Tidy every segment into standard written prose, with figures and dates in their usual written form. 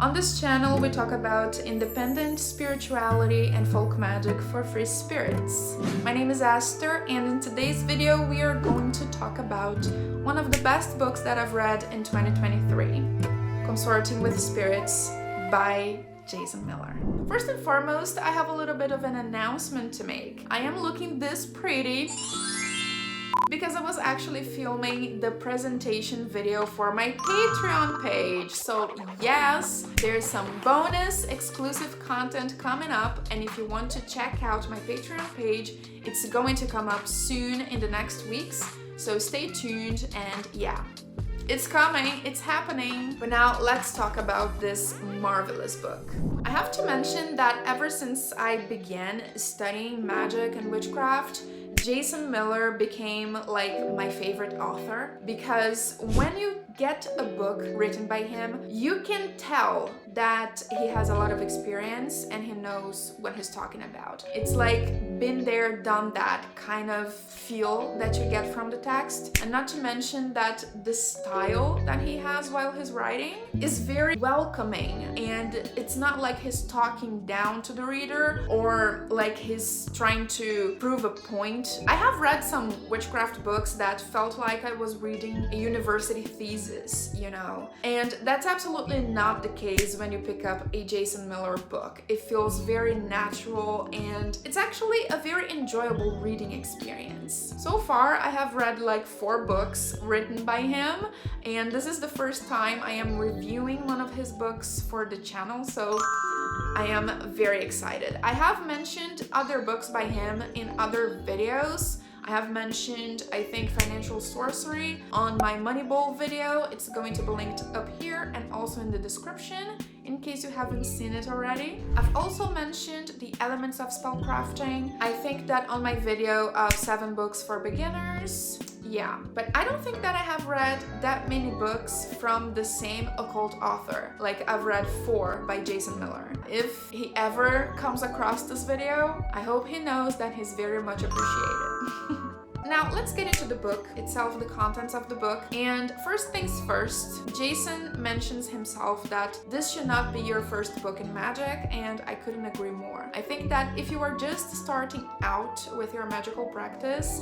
On this channel, we talk about independent spirituality and folk magic for free spirits. My name is Aster, and in today's video, we are going to talk about one of the best books that I've read in 2023, Consorting with Spirits by Jason Miller. First and foremost, I have a little bit of an announcement to make. I am looking this pretty because I was actually filming the presentation video for my Patreon page. So yes, there's some bonus exclusive content coming up, and if you want to check out my Patreon page, it's going to come up soon in the next weeks. So stay tuned, and yeah, it's coming, it's happening. But now let's talk about this marvelous book. I have to mention that ever since I began studying magic and witchcraft, Jason Miller became like my favorite author, because when you get a book written by him, you can tell that he has a lot of experience and he knows what he's talking about. It's like been there, done that kind of feel that you get from the text. And not to mention that the style that he has while he's writing is very welcoming, and it's not like he's talking down to the reader or like he's trying to prove a point. I have read some witchcraft books that felt like I was reading a university thesis, you know, and that's absolutely not the case when you pick up a Jason Miller book. It feels very natural, and it's actually a very enjoyable reading experience. So far, I have read like 4 books written by him, and this is the first time I am reviewing one of his books for the channel, so I am very excited. I have mentioned other books by him in other videos. I have mentioned, I think, Financial Sorcery on my Moneyball video. It's going to be linked up here and also in the description in case you haven't seen it already. I've also mentioned the elements of spellcrafting. I think that on my video of 7 books for beginners. Yeah, but I don't think that I have read that many books from the same occult author. Like, I've read 4 by Jason Miller. If he ever comes across this video, I hope he knows that he's very much appreciated. Now, let's get into the book itself, the contents of the book. And first things first, Jason mentions himself that this should not be your first book in magic, and I couldn't agree more. I think that if you are just starting out with your magical practice,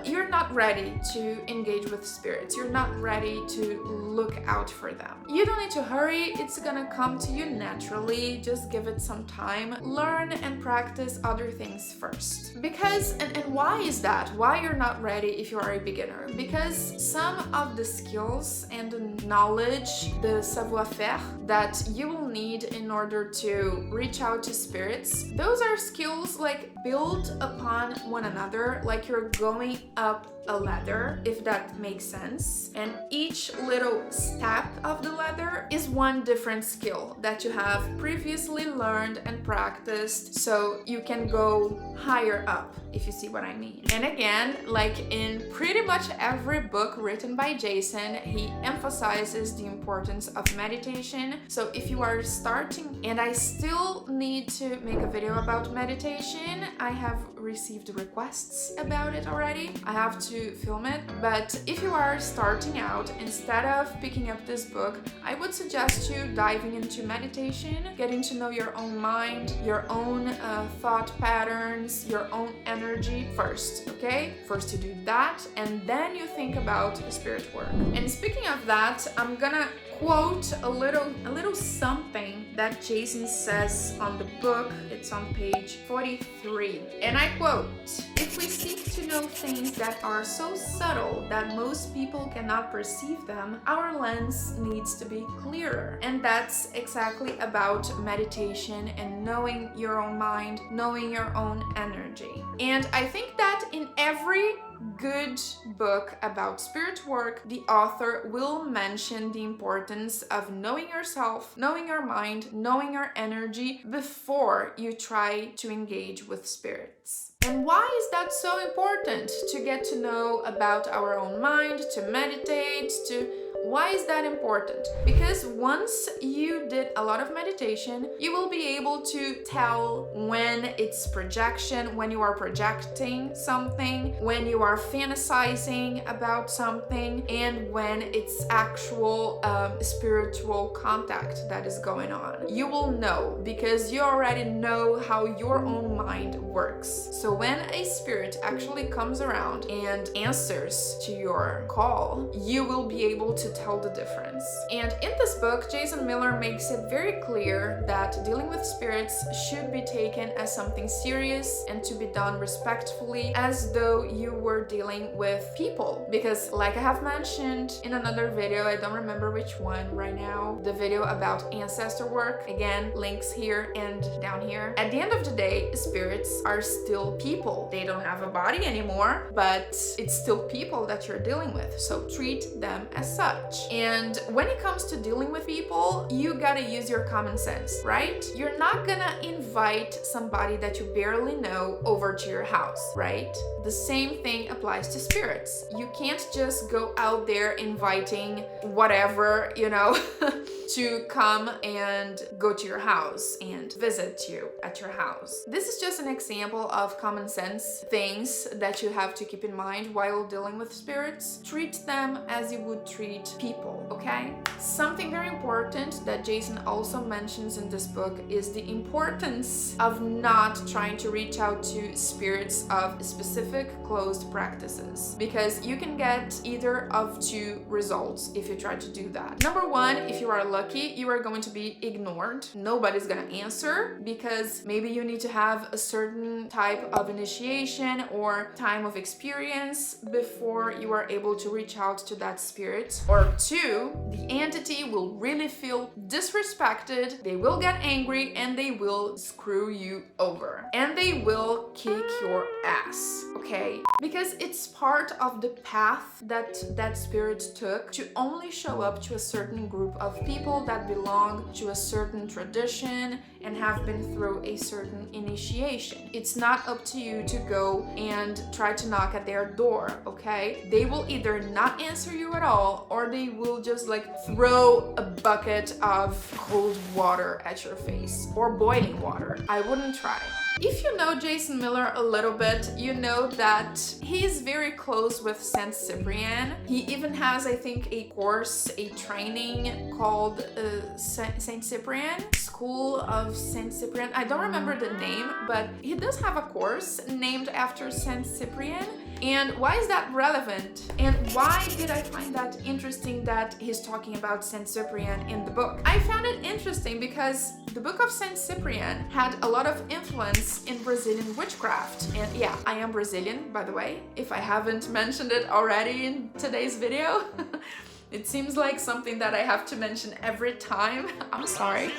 you're not ready to engage with spirits. You're not ready to look out for them. You don't need to hurry. It's gonna come to you naturally. Just give it some time. Learn and practice other things first. Because, and why is that? Why you're not ready if you are a beginner? Because some of the skills and the knowledge, the savoir-faire that you will need in order to reach out to spirits, those are skills like built upon one another, like you're going up a ladder, if that makes sense. And each little step of the ladder is one different skill that you have previously learned and practiced, so you can go higher up, if you see what I mean. And again, like in pretty much every book written by Jason, he emphasizes the importance of meditation. So if you are starting, and I still need to make a video about meditation, I have received requests about it already. I have to film it, but if you are starting out, instead of picking up this book, I would suggest you diving into meditation, getting to know your own mind, your own thought patterns, your own energy first, okay? First you do that, and then you think about spirit work. And speaking of that, I'm gonna quote a little something that Jason says on the book. It's on page 43, and I quote, "If we seek to know things that are so subtle that most people cannot perceive them, our lens needs to be clearer." And that's exactly about meditation and knowing your own mind, knowing your own energy. And I think that in every good book about spirit work, the author will mention the importance of knowing yourself, knowing your mind, knowing your energy before you try to engage with spirits. And why is that so important, to get to know about our own mind, to meditate, to Why is that important? Because once you did a lot of meditation, you will be able to tell when it's projection, when you are projecting something, when you are fantasizing about something, and when it's actual spiritual contact that is going on. You will know because you already know how your own mind works. So when a spirit actually comes around and answers to your call, you will be able to tell the difference. And in this book, Jason Miller makes it very clear that dealing with spirits should be taken as something serious and to be done respectfully, as though you were dealing with people. Because like I have mentioned in another video, I don't remember which one right now, the video about ancestor work, again, links here and down here. At the end of the day, spirits are still people. They don't have a body anymore, but it's still people that you're dealing with. So treat them as such. And when it comes to dealing with people, you gotta use your common sense, right? You're not gonna invite somebody that you barely know over to your house, right? The same thing applies to spirits. You can't just go out there inviting whatever, to come and go to your house and visit you at your house. This is just an example of common sense things that you have to keep in mind while dealing with spirits. Treat them as you would treat people, okay? Something very important that Jason also mentions in this book is the importance of not trying to reach out to spirits of specific closed practices, because you can get either of two results if you try to do that. Number one, if you are lucky, you are going to be ignored. Nobody's gonna answer because maybe you need to have a certain type of initiation or time of experience before you are able to reach out to that spirit. Or two, the entity will really feel disrespected, they will get angry, and they will screw you over. And they will kick your ass, okay? Because it's part of the path that that spirit took to only show up to a certain group of people that belong to a certain tradition and have been through a certain initiation. It's not up to you to go and try to knock at their door, okay? They will either not answer you at all, or they will just like throw a bucket of cold water at your face, or boiling water. I wouldn't try. If you know Jason Miller a little bit, you know that he's very close with Saint Cyprian. He even has, I think, a course, a training called Saint Cyprian, School of Saint Cyprian. I don't remember the name, but he does have a course named after Saint Cyprian. And why is that relevant? And why did I find that interesting that he's talking about Saint Cyprian in the book? I found it interesting because the book of Saint Cyprian had a lot of influence in Brazilian witchcraft. And yeah, I am Brazilian, by the way, if I haven't mentioned it already in today's video. It seems like something that I have to mention every time. I'm sorry.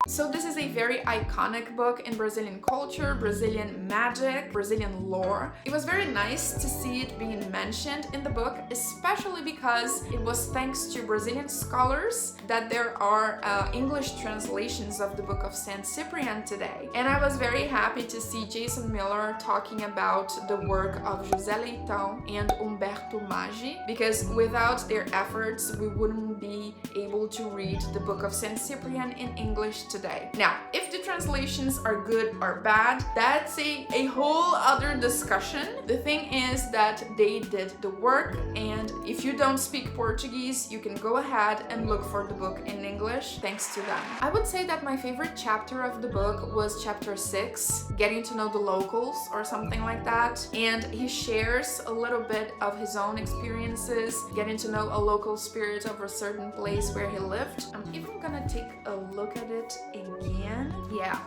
So this is a very iconic book in Brazilian culture, Brazilian magic, Brazilian lore. It was very nice to see it being mentioned in the book, especially because it was thanks to Brazilian scholars that there are English translations of the book of Saint Cyprian today. And I was very happy to see Jason Miller talking about the work of José Leitão and Humberto Maggi, because without their efforts, we wouldn't be able to read the book of Saint Cyprian in English today. Now, if the translations are good or bad, that's a whole other discussion. The thing is that they did the work, and if you don't speak Portuguese, you can go ahead and look for the book in English thanks to them. I would say that my favorite chapter of the book was chapter 6, getting to know the locals or something like that. And he shares a little bit of his own experiences, getting to know a local spirit of a certain place where he lived. I'm even gonna take a look at it again. Yeah.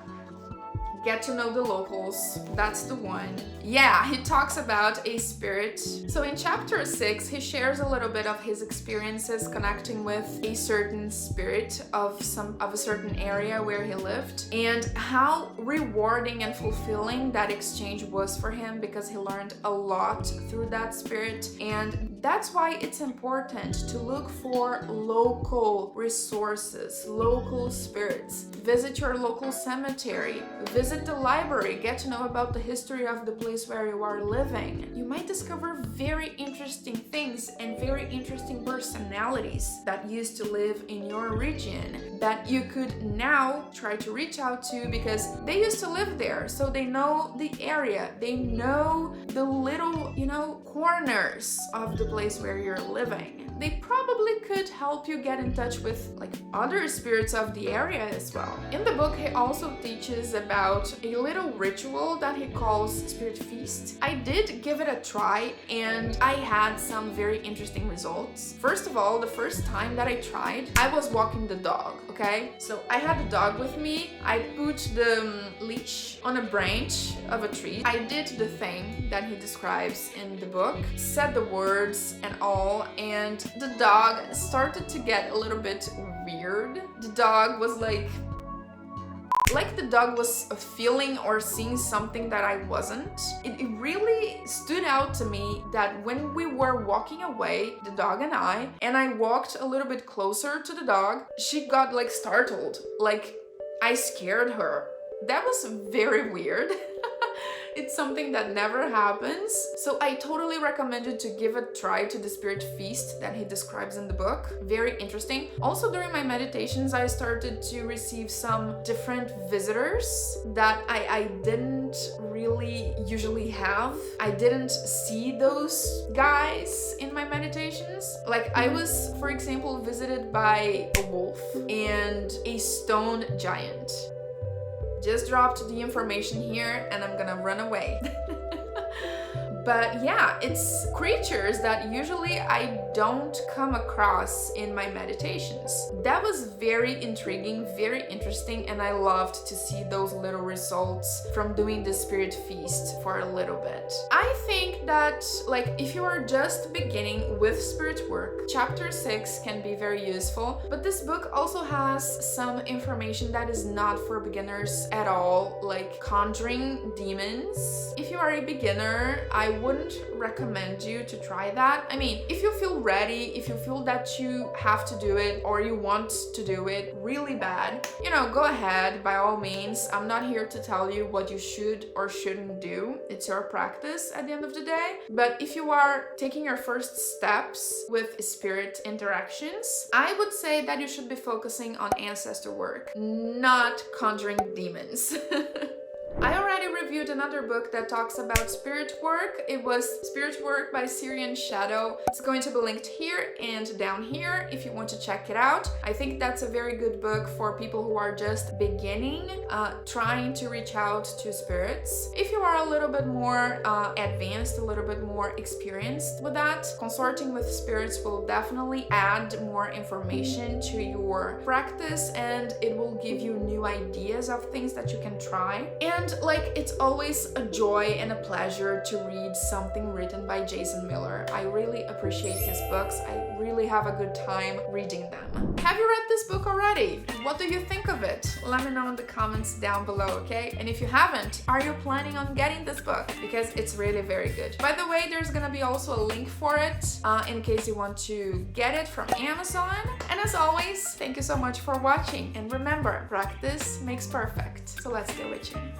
Get to know the locals. That's the one. Yeah, he talks about a spirit. So in chapter 6, he shares a little bit of his experiences connecting with a certain spirit of a certain area where he lived, and how rewarding and fulfilling that exchange was for him, because he learned a lot through that spirit. And That's why it's important to look for local resources, local spirits. Visit your local cemetery, visit the library, get to know about the history of the place where you are living. You might discover very interesting things and very interesting personalities that used to live in your region that you could now try to reach out to because they used to live there, so they know the area, they know the little, corners of the place where you're living. They probably could help you get in touch with other spirits of the area as well. In the book, he also teaches about a little ritual that he calls Spirit Feast. I did give it a try and I had some very interesting results. First of all, the first time that I tried, I was walking the dog, okay? So I had the dog with me. I put the leash on a branch of a tree. I did the thing that he describes in the book, said the words and all, and the dog started to get a little bit weird. The dog was like the dog was feeling or seeing something that I wasn't. It really stood out to me that when we were walking away, the dog and I walked a little bit closer to the dog, she got startled, I scared her. That was very weird. It's something that never happens. So I totally recommend you to give a try to the Spirit Feast that he describes in the book. Very interesting. Also, during my meditations, I started to receive some different visitors that I didn't really usually have. I didn't see those guys in my meditations. I was, for example, visited by a wolf and a stone giant. Just dropped the information here and I'm gonna run away. But yeah, it's creatures that usually I don't come across in my meditations. That was very intriguing, very interesting, and I loved to see those little results from doing the Spirit Feast for a little bit. I think that if you are just beginning with spirit work, chapter 6 can be very useful, but this book also has some information that is not for beginners at all, like conjuring demons. If you are a beginner, I wouldn't recommend you to try that. I mean, if you feel ready, if you feel that you have to do it or you want to do it really bad, go ahead, by all means. I'm not here to tell you what you should or shouldn't do. It's your practice at the end of the day. But if you are taking your first steps with spirit interactions, I would say that you should be focusing on ancestor work, not conjuring demons. I already reviewed another book that talks about spirit work. It was Spirit Work by Syrian Shadow. It's going to be linked here and down here if you want to check it out. I think that's a very good book for people who are just beginning, trying to reach out to spirits. If you are a little bit more advanced, a little bit more experienced with that, Consorting with Spirits will definitely add more information to your practice and it will give you new ideas of things that you can try. And it's always a joy and a pleasure to read something written by Jason Miller. I really appreciate his books. I really have a good time reading them. Have you read this book already? What do you think of it? Let me know in the comments down below, okay? And if you haven't, are you planning on getting this book? Because it's really very good. By the way, there's gonna be also a link for it in case you want to get it from Amazon. And as always, thank you so much for watching. And remember, practice makes perfect. So let's get witching.